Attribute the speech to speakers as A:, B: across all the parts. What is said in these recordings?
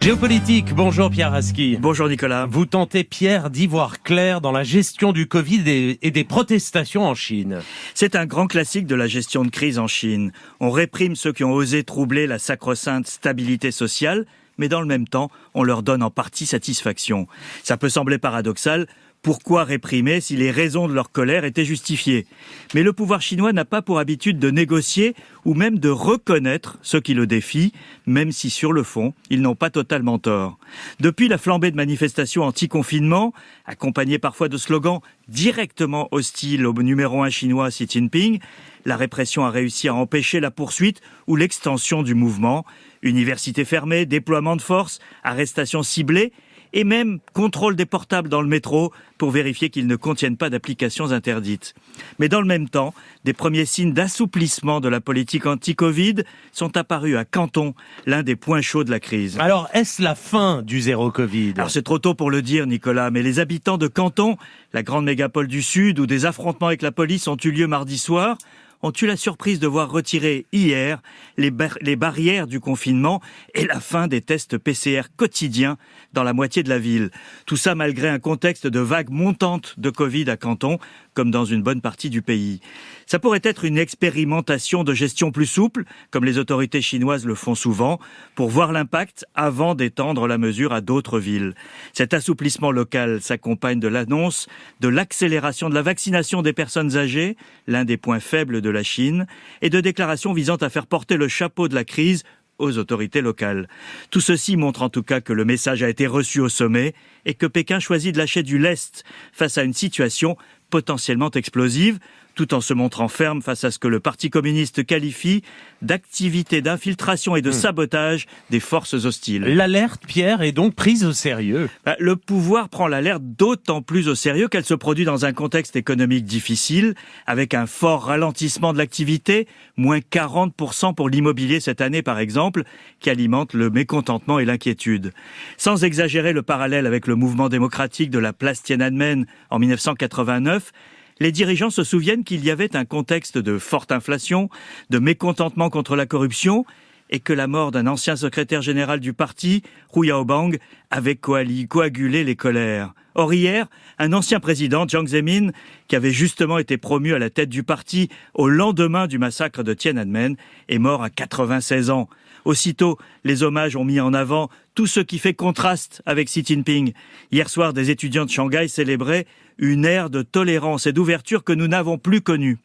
A: Géopolitique, bonjour Pierre Rasky.
B: Bonjour Nicolas.
A: Vous tentez, Pierre, d'y voir clair dans la gestion du Covid et des protestations en Chine.
B: C'est un grand classique de la gestion de crise en Chine. On réprime ceux qui ont osé troubler la sacro-sainte stabilité sociale, mais dans le même temps, on leur donne en partie satisfaction. Ça peut sembler paradoxal. Pourquoi réprimer si les raisons de leur colère étaient justifiées ? Mais le pouvoir chinois n'a pas pour habitude de négocier ou même de reconnaître ceux qui le défient, même si sur le fond, ils n'ont pas totalement tort. Depuis la flambée de manifestations anti-confinement, accompagnées parfois de slogans directement hostiles au numéro 1 chinois Xi Jinping, la répression a réussi à empêcher la poursuite ou l'extension du mouvement. Universités fermées, déploiement de force, arrestations ciblées, et même contrôle des portables dans le métro pour vérifier qu'ils ne contiennent pas d'applications interdites. Mais dans le même temps, des premiers signes d'assouplissement de la politique anti-Covid sont apparus à Canton, l'un des points chauds de la crise.
A: Alors, est-ce la fin du zéro Covid ?
B: Alors c'est trop tôt pour le dire, Nicolas, mais les habitants de Canton, la grande mégapole du Sud, où des affrontements avec la police ont eu lieu mardi soir, ont eu la surprise de voir retirer hier les barrières du confinement et la fin des tests PCR quotidiens dans la moitié de la ville. Tout ça malgré un contexte de vague montante de Covid à Canton, comme dans une bonne partie du pays. Ça pourrait être une expérimentation de gestion plus souple, comme les autorités chinoises le font souvent, pour voir l'impact avant d'étendre la mesure à d'autres villes. Cet assouplissement local s'accompagne de l'annonce de l'accélération de la vaccination des personnes âgées, l'un des points faibles de la Chine, et de déclarations visant à faire porter le chapeau de la crise aux autorités locales. Tout ceci montre en tout cas que le message a été reçu au sommet et que Pékin choisit de lâcher du lest face à une situation potentiellement explosive, tout en se montrant ferme face à ce que le Parti communiste qualifie d'activité d'infiltration et de sabotage des forces hostiles.
A: L'alerte, Pierre, est donc prise au sérieux.
B: Le pouvoir prend l'alerte d'autant plus au sérieux qu'elle se produit dans un contexte économique difficile, avec un fort ralentissement de l'activité, moins 40% pour l'immobilier cette année par exemple, qui alimente le mécontentement et l'inquiétude. Sans exagérer le parallèle avec le mouvement démocratique de la place Tiananmen en 1989, les dirigeants se souviennent qu'il y avait un contexte de forte inflation, de mécontentement contre la corruption et que la mort d'un ancien secrétaire général du parti, Hu Yaobang, avait coagulé les colères. Or hier, un ancien président, Jiang Zemin, qui avait justement été promu à la tête du parti au lendemain du massacre de Tiananmen, est mort à 96 ans. Aussitôt, les hommages ont mis en avant tout ce qui fait contraste avec Xi Jinping. Hier soir, des étudiants de Shanghai célébraient une ère de tolérance et d'ouverture que nous n'avons plus connue.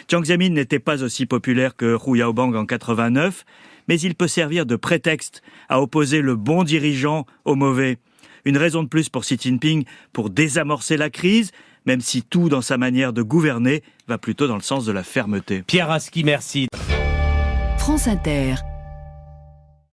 B: Jiang Zemin n'était pas aussi populaire que Hu Yaobang en 89, mais il peut servir de prétexte à opposer le bon dirigeant au mauvais. Une raison de plus pour Xi Jinping pour désamorcer la crise, même si tout dans sa manière de gouverner va plutôt dans le sens de la fermeté.
A: Pierre Rasky, merci.
C: France Inter.